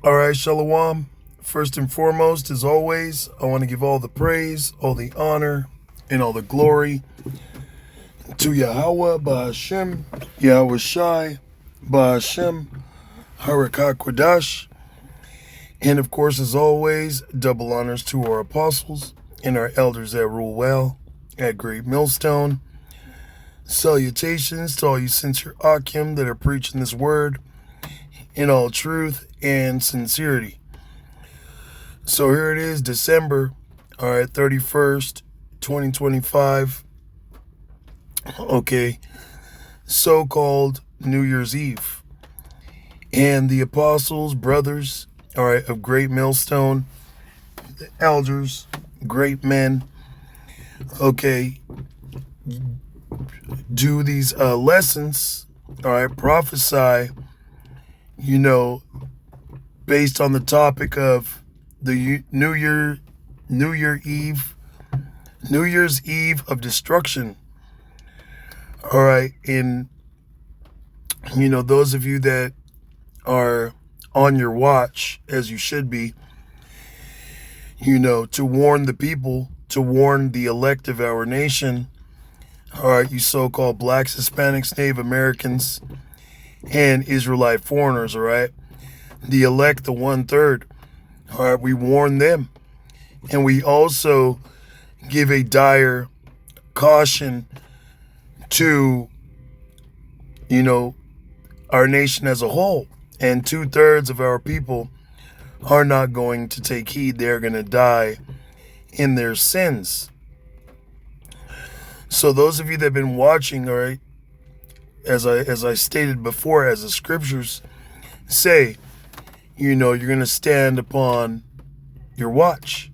All right, Shalom. First and foremost, as always, I want to give all the praise, all the honor, and all the glory to Yahweh, Ba'ashem, Yahweh Shai, Ba'ashem, Harakah Kodash, and of course, as always, double honors to our apostles and our elders that rule well at Great Millstone. Salutations to all you sincere Akim that are preaching this word in all truth and sincerity. So here it is, December, 31st, 2025. Okay, so-called New Year's Eve. And the apostles, brothers, of Great Millstone, the elders, great men, do these lessons, prophesy, based on the topic of the New Year's Eve of destruction. All right, and those of you that are on your watch, as you should be, to warn the people, to warn the elect of our nation, all right, you so-called blacks, Hispanics, Native Americans, and Israelite foreigners, all right, the elect, the 1/3, all right, we warn them. And we also give a dire caution to, our nation as a whole. And 2/3 of our people are not going to take heed. They're going to die in their sins. So those of you that have been watching, all right, as I stated before, as the scriptures say, you're going to stand upon your watch.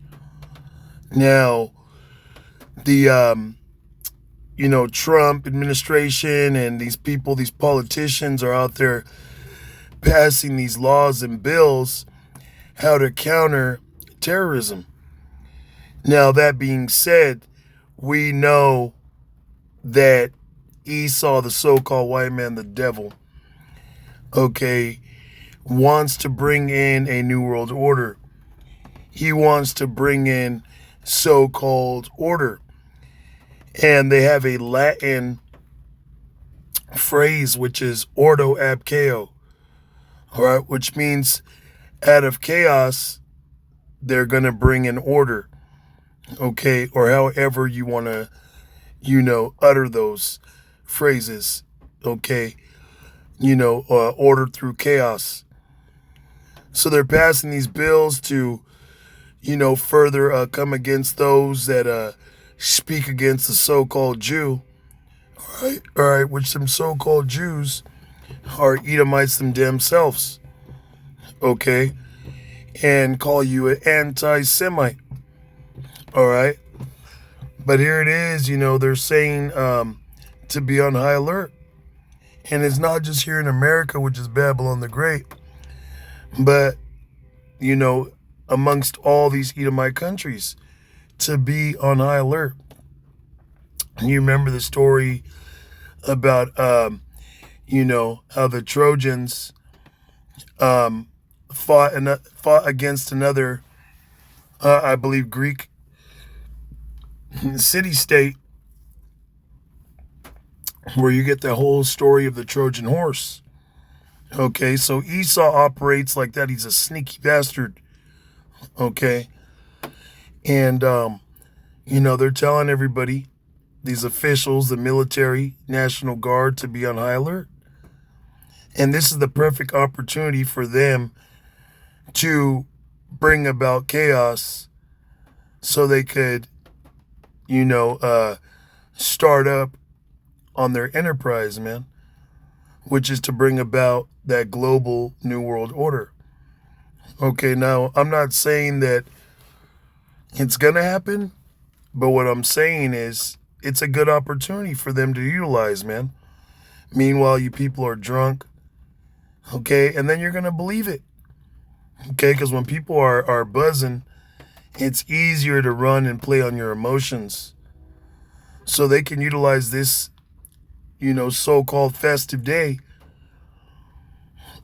Now, the Trump administration and these people, these politicians are out there passing these laws and bills how to counter terrorism. Now, that being said, we know that Esau, the so-called white man, the devil, wants to bring in a new world order. He wants to bring in so-called order. And they have a Latin phrase, which is ordo ab chaos, all right, which means out of chaos, they're going to bring in order, or however you want to, utter those phrases, order through chaos. So they're passing these bills to, further come against those that speak against the so-called Jew, all right, which some so-called Jews are Edomites themselves, and call you an anti-Semite, all right? But here it is, they're saying to be on high alert. And it's not just here in America, which is Babylon the Great, but, amongst all these Edomite countries, to be on high alert. And you remember the story about, how the Trojans fought against another, I believe, Greek city-state, where you get the whole story of the Trojan horse. So Esau operates like that. He's a sneaky bastard. And, they're telling everybody, these officials, the military, National Guard, to be on high alert. And this is the perfect opportunity for them to bring about chaos so they could, start up on their enterprise, man, which is to bring about that global new world order. Now, I'm not saying that it's going to happen, but what I'm saying is it's a good opportunity for them to utilize, man. Meanwhile, you people are drunk, and then you're going to believe it, because when people are buzzing, it's easier to run and play on your emotions. So they can utilize this, so-called festive day,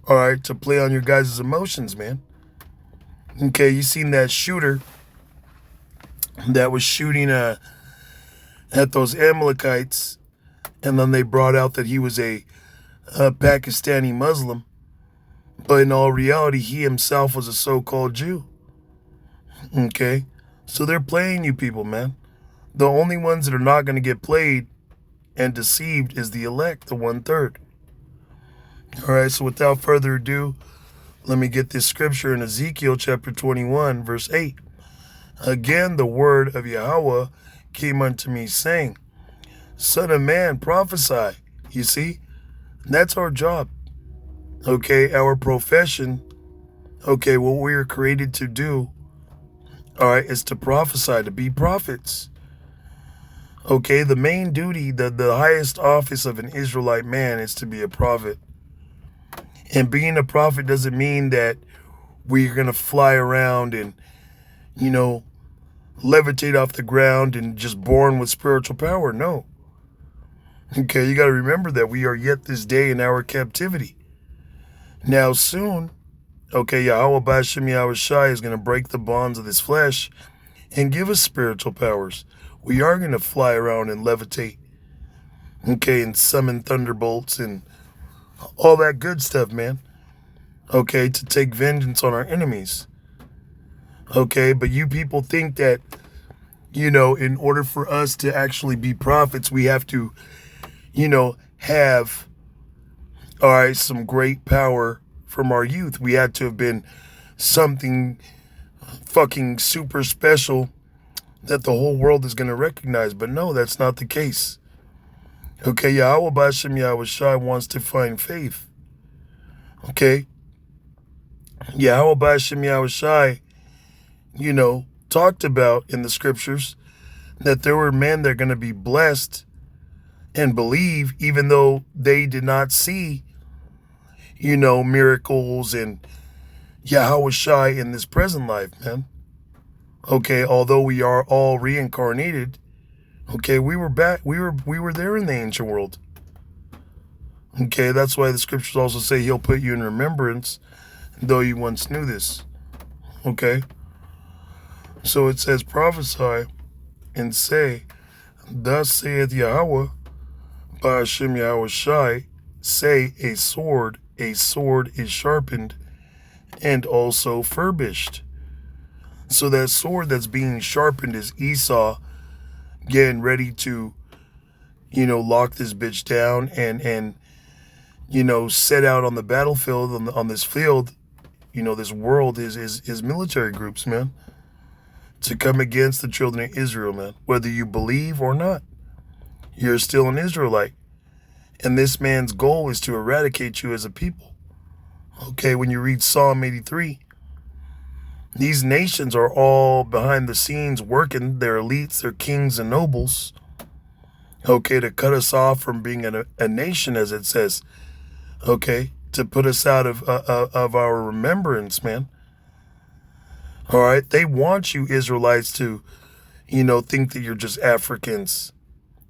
all right, to play on your guys' emotions, man. Okay, you seen that shooter that was shooting at those Amalekites, and then they brought out that he was a Pakistani Muslim, but in all reality, he himself was a so-called Jew. Okay, so they're playing you people, man. The only ones that are not going to get played and deceived is the elect, the 1/3. All right, so without further ado, let me get this scripture in Ezekiel chapter 21, verse 8. Again, the word of Yahweh came unto me, saying, Son of man, prophesy. You see, that's our job. Okay, our profession. Okay, what we are created to do, all right, is to prophesy, to be prophets. Okay, the main duty, the highest office of an Israelite man is to be a prophet. And being a prophet doesn't mean that we're going to fly around and, levitate off the ground and just born with spiritual power. No. Okay, you got to remember that we are yet this day in our captivity. Now soon, okay, Yahweh B'Shem Yahweh Shai is going to break the bonds of this flesh and give us spiritual powers. We are going to fly around and levitate, okay, and summon thunderbolts and all that good stuff, man, okay, to take vengeance on our enemies, okay, but you people think that, in order for us to actually be prophets, we have to, have, all right, some great power from our youth. We had to have been something fucking super special that the whole world is going to recognize. But no, that's not the case. Okay, Yahweh B'Shem Yahweh Shai wants to find faith. Okay? Yahweh B'Shem Yahweh Shai, talked about in the scriptures that there were men that are going to be blessed and believe even though they did not see, miracles and Yahweh Shai in this present life, man. Okay, although we are all reincarnated, okay, we were back, we were there in the ancient world. Okay, that's why the scriptures also say he'll put you in remembrance, though you once knew this. Okay, so it says, prophesy and say, thus saith Yahweh, B'Shem Yahweh Shai, say a sword is sharpened and also furbished. So that sword that's being sharpened is Esau getting ready to, lock this bitch down and set out on the battlefield, on this field, this world is military groups, man, to come against the children of Israel, man. Whether you believe or not, you're still an Israelite. And this man's goal is to eradicate you as a people. Okay, when you read Psalm 83, these nations are all behind the scenes working, their elites, their kings and nobles, okay, to cut us off from being a nation, as it says, okay, to put us out of our remembrance, man. All right, they want you Israelites to, think that you're just Africans,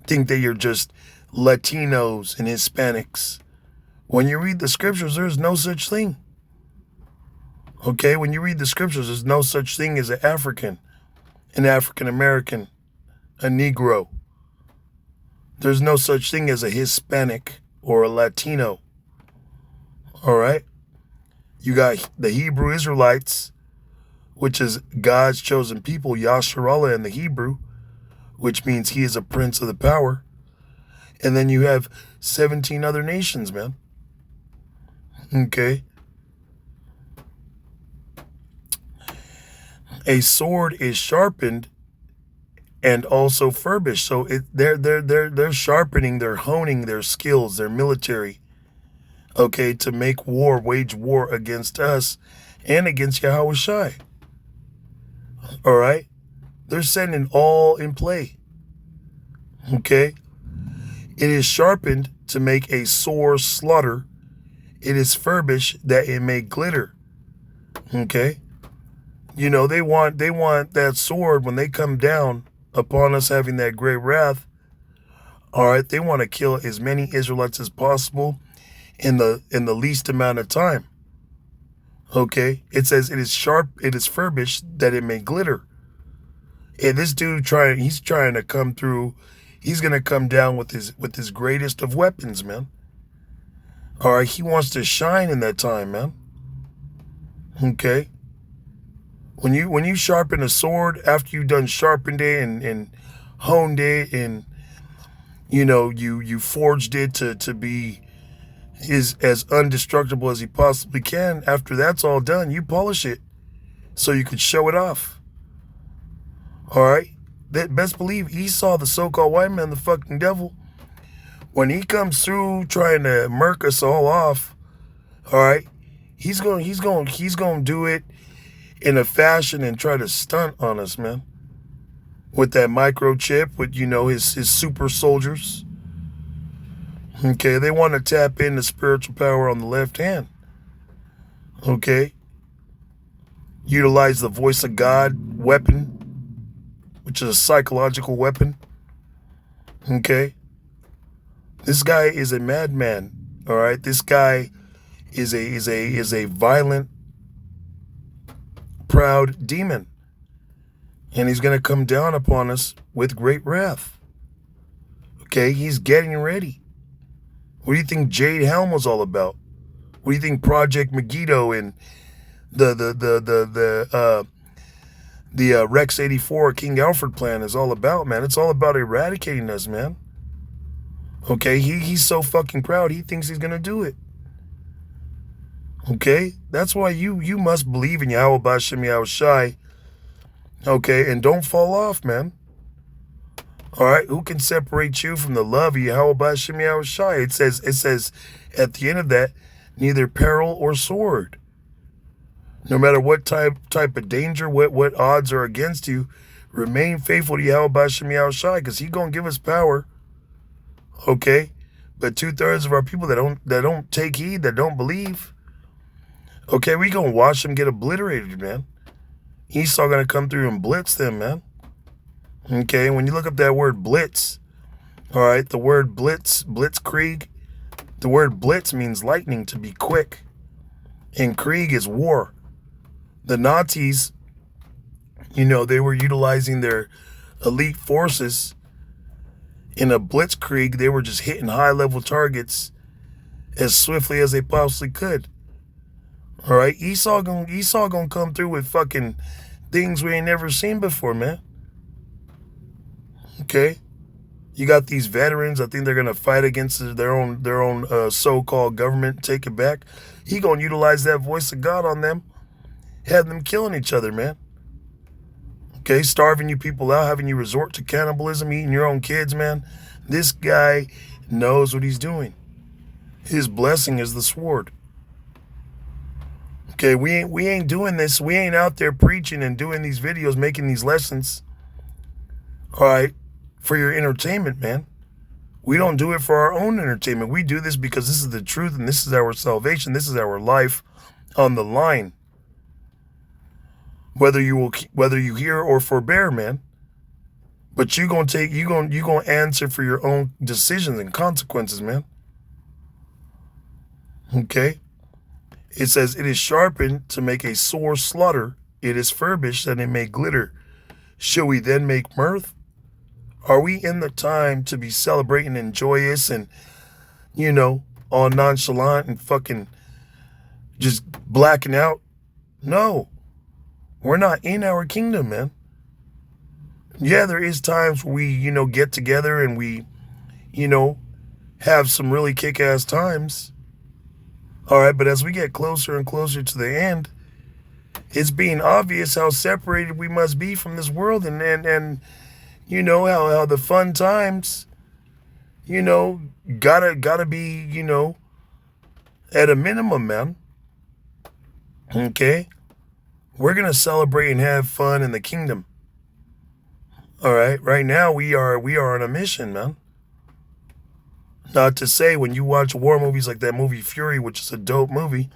think that you're just Latinos and Hispanics. When you read the scriptures, there's no such thing. Okay, when you read the scriptures, there's no such thing as an African American, a Negro. There's no such thing as a Hispanic or a Latino. All right? You got the Hebrew Israelites, which is God's chosen people, Yasharallah in the Hebrew, which means he is a prince of the power. And then you have 17 other nations, man. Okay? A sword is sharpened and also furbished. So they're sharpening, they're honing their skills, their military, okay, to make war, wage war against us and against Yahweh Shai. All right? They're sending all in play. Okay? It is sharpened to make a sore slaughter. It is furbished that it may glitter. Okay? They want that sword when they come down upon us having that great wrath. All right, they want to kill as many Israelites as possible in the least amount of time. Okay? It says it is sharp, it is furbished that it may glitter. And this dude he's trying to come through. He's gonna come down with his greatest of weapons, man. All right, he wants to shine in that time, man. Okay? When you sharpen a sword after you've done sharpened it and honed it and you forged it to be as undestructible as he possibly can, after that's all done, you polish it so you could show it off. All right? That best believe Esau, the so-called white man, the fucking devil, when he comes through trying to murk us all off, all right, he's going to do it in a fashion and try to stunt on us, man. With that microchip, with his super soldiers. Okay, they want to tap into spiritual power on the left hand. Okay, utilize the voice of God weapon, which is a psychological weapon. Okay, this guy is a madman. All right, this guy is a violent, proud demon, and he's going to come down upon us with great wrath. Okay, he's getting ready. What do you think Jade Helm was all about? What do you think Project Megiddo and the Rex 84 King Alfred plan is all about, man? It's all about eradicating us, man. Okay, he's so fucking proud, he thinks he's gonna do it. Okay, that's why you must believe in Yahweh Bashem Yahweh Shai. Okay, and don't fall off, man. All right, who can separate you from the love of Yahweh Bashem Yahweh Shai? It says at the end of that, neither peril or sword. No matter what type of danger, what odds are against you, remain faithful to Yahweh Bashem Yahweh Shai, because He's gonna give us power. Okay, but 2/3 of our people that don't take heed, that don't believe. Okay, we gonna watch them get obliterated, man. Esau gonna come through and blitz them, man. Okay, when you look up that word blitz, all right, the word blitzkrieg, the word blitz means lightning, to be quick. And krieg is war. The Nazis, they were utilizing their elite forces in a blitzkrieg. They were just hitting high-level targets as swiftly as they possibly could. All right, Esau gonna come through with fucking things we ain't never seen before, man. Okay, you got these veterans. I think they're gonna fight against their own so-called government, take it back. He gonna utilize that voice of God on them, have them killing each other, man. Okay, starving you people out, having you resort to cannibalism, eating your own kids, man. This guy knows what he's doing. His blessing is the sword. Okay, we ain't doing this. We ain't out there preaching and doing these videos, making these lessons. All right, for your entertainment, man. We don't do it for our own entertainment. We do this because this is the truth and this is our salvation. This is our life on the line. Whether you hear or forbear, man. But you gonna answer for your own decisions and consequences, man. Okay? It says, it is sharpened to make a sore slaughter. It is furbished that it may glitter. Shall we then make mirth? Are we in the time to be celebrating and joyous and, all nonchalant and fucking just blacking out? No. We're not in our kingdom, man. Yeah, there is times where we, get together and we, have some really kick-ass times. All right, but as we get closer and closer to the end, it's being obvious how separated we must be from this world, and how the fun times, gotta be, at a minimum, man. Okay? We're gonna celebrate and have fun in the kingdom. All right, right now we are on a mission, man. Not to say when you watch war movies like that movie Fury, which is a dope movie,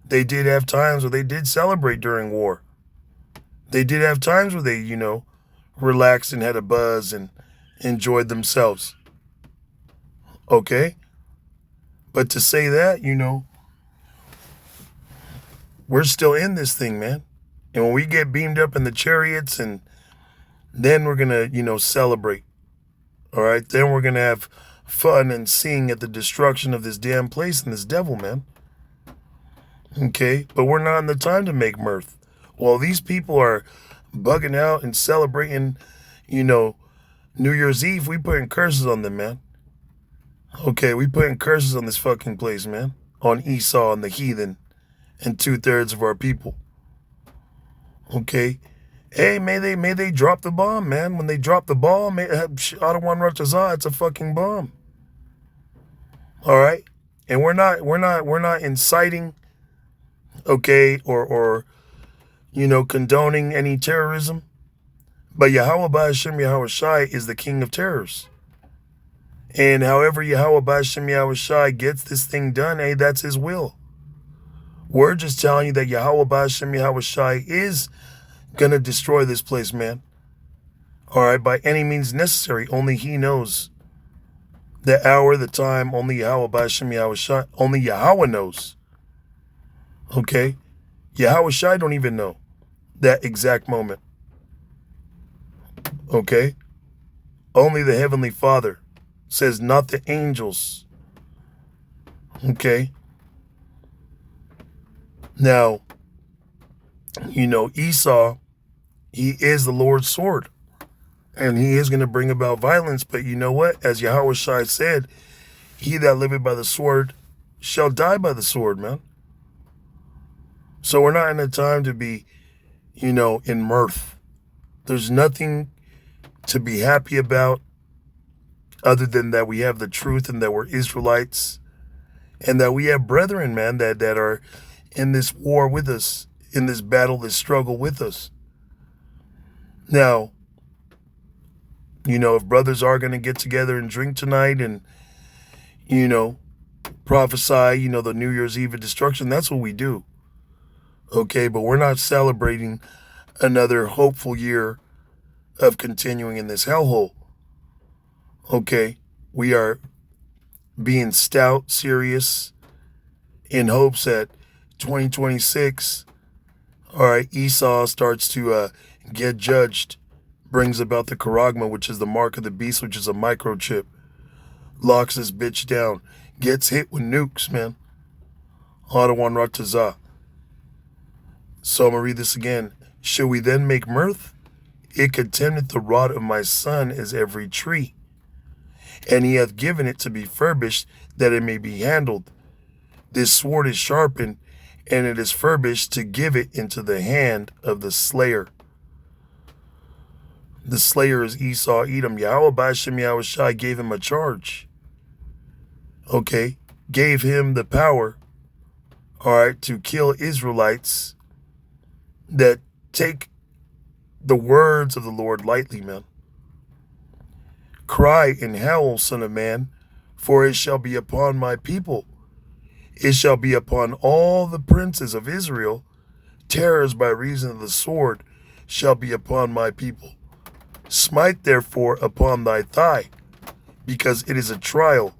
they did have times where they did celebrate during war. They did have times where they, relaxed and had a buzz and enjoyed themselves. Okay? But to say that, We're still in this thing, man. And when we get beamed up in the chariots, and then we're going to, celebrate. All right. Then we're going to have fun and sing at the destruction of this damn place and this devil, man. Okay. But we're not in the time to make mirth. While these people are bugging out and celebrating, New Year's Eve, we putting curses on them, man. Okay. We putting curses on this fucking place, man. On Esau and the heathen and 2/3 of our people. Okay. Hey, may they drop the bomb, man. When they drop the ball, Adawan Ratazah, it's a fucking bomb. All right. And we're not inciting, okay, or condoning any terrorism. But Yahweh Ba'ashem Yahweh Shai is the king of terrors. And however Yahweh Ba'ashem Yahweh Shai gets this thing done, hey, that's his will. We're just telling you that Yahweh Ba'ashem Yahweh Shai is going to destroy this place, man. All right, by any means necessary. Only he knows the hour, the time. Only Yahweh Ba'ashem Yahweh Shai. Only Yahweh knows. Okay? Yahweh Shai don't even know that exact moment. Okay? Only the Heavenly Father says, not the angels. Okay? Now, Esau, he is the Lord's sword. And he is going to bring about violence. But you know what? As Yahweh Shai said, he that liveth by the sword shall die by the sword, man. So we're not in a time to be, in mirth. There's nothing to be happy about other than that we have the truth and that we're Israelites and that we have brethren, man, that are in this war with us, in this battle, this struggle with us. Now, if brothers are going to get together and drink tonight and, prophesy, the New Year's Eve of destruction, that's what we do. Okay, but we're not celebrating another hopeful year of continuing in this hellhole. Okay, we are being stout, serious, in hopes that 2026, all right, Esau starts to get judged, brings about the charagma, which is the mark of the beast, which is a microchip, locks this bitch down, gets hit with nukes, man. Adawan Ratazah. So I'm going to read this again. Should we then make mirth? It contendeth the rod of my son as every tree, and he hath given it to be furbished, that it may be handled. This sword is sharpened, and it is furbished to give it into the hand of the slayer. The slayer is Esau, Edom. Yahweh Ba'ashem Yahweh Shai gave him a charge. Okay, gave him the power, all right, to kill Israelites that take the words of the Lord lightly, man. Cry and howl, son of man, for it shall be upon my people. It shall be upon all the princes of Israel. Terrors by reason of the sword shall be upon my people. Smite therefore upon thy thigh, because it is a trial.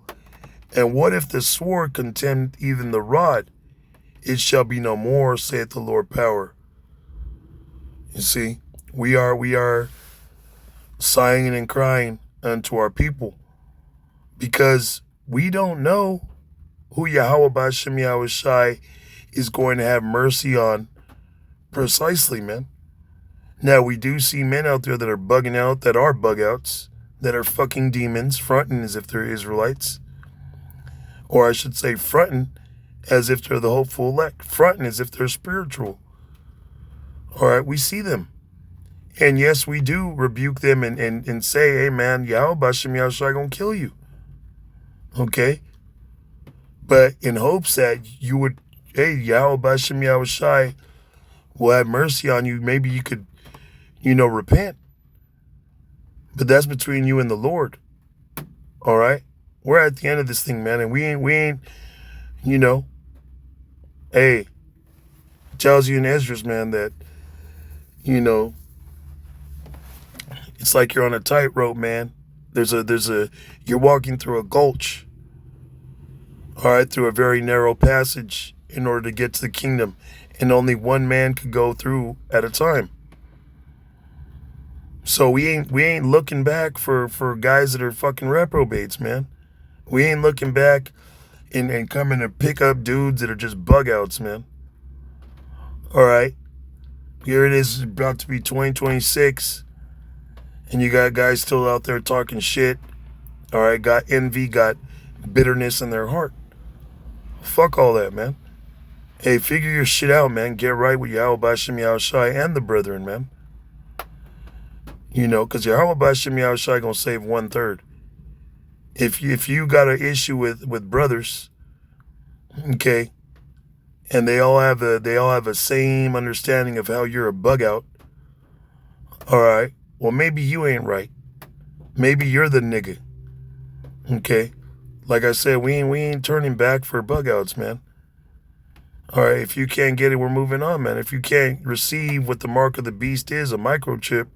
And what if the sword contemn even the rod? It shall be no more, saith the Lord power. You see, we are sighing and crying unto our people, because we don't know who Yahweh Ba'ashem Yahweh Shai is going to have mercy on precisely, man. Now, we do see men out there that are bugging out, that are bug outs, that are fucking demons, fronting as if they're Israelites. Or I should say fronting as if they're the hopeful elect, fronting as if they're spiritual. All right, we see them. And yes, we do rebuke them and say, hey, man, Yahweh Ba'ashem Yahweh Shai gonna kill you. Okay? But in hopes that you would, hey, Yahweh Ba'ashem Yahweh Shai will have mercy on you. Maybe you could, repent. But that's between you and the Lord. All right? We're at the end of this thing, man. And we ain't, hey, it tells you in Esdras, man, that, it's like you're on a tightrope, man. You're walking through a gulch. All right, through a very narrow passage in order to get to the kingdom. and only one man could go through at a time. So we ain't looking back for guys that are fucking reprobates, man. We ain't looking back and coming to pick up dudes that are just bug outs, man. All right. Here it is, about to be 2026, and you got guys still out there talking shit. All right, got envy, got bitterness in their heart. Fuck all that, man. Hey, figure your shit out, man. Get right with Yahweh Bashim Yahushai and the brethren, man. You know, because Yahweh Bashim Yahushai gonna save 1/3. If you got an issue with brothers, okay, and they all have a same understanding of how you're a bug out, all right, well maybe you ain't right. Maybe you're the nigga. Okay. Like I said, we ain't turning back for bug outs, man. All right, if you can't get it, we're moving on, man. If you can't receive what the mark of the beast is, a microchip,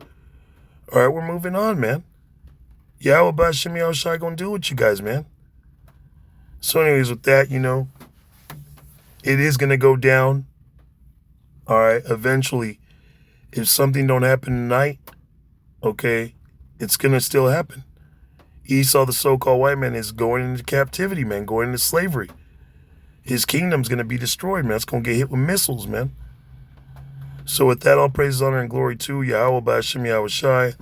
all right, we're moving on, man. Yahweh Bashim Yahushai gonna deal with you guys, man. So anyways, with that, you know, it is gonna go down. All right, eventually. If something don't happen tonight, okay, it's gonna still happen. Esau, the so-called white man, is going into captivity, man, going into slavery. His kingdom's gonna be destroyed, man. It's gonna get hit with missiles, man. So with that, all praise, honor, and glory to Yahweh Bashim Yahushai,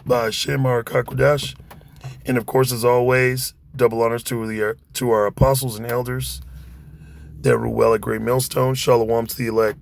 Ba'ashem Harakakudash. And of course, as always, double honors to our apostles and elders that rule well at Great Millstone. Shalom to the elect.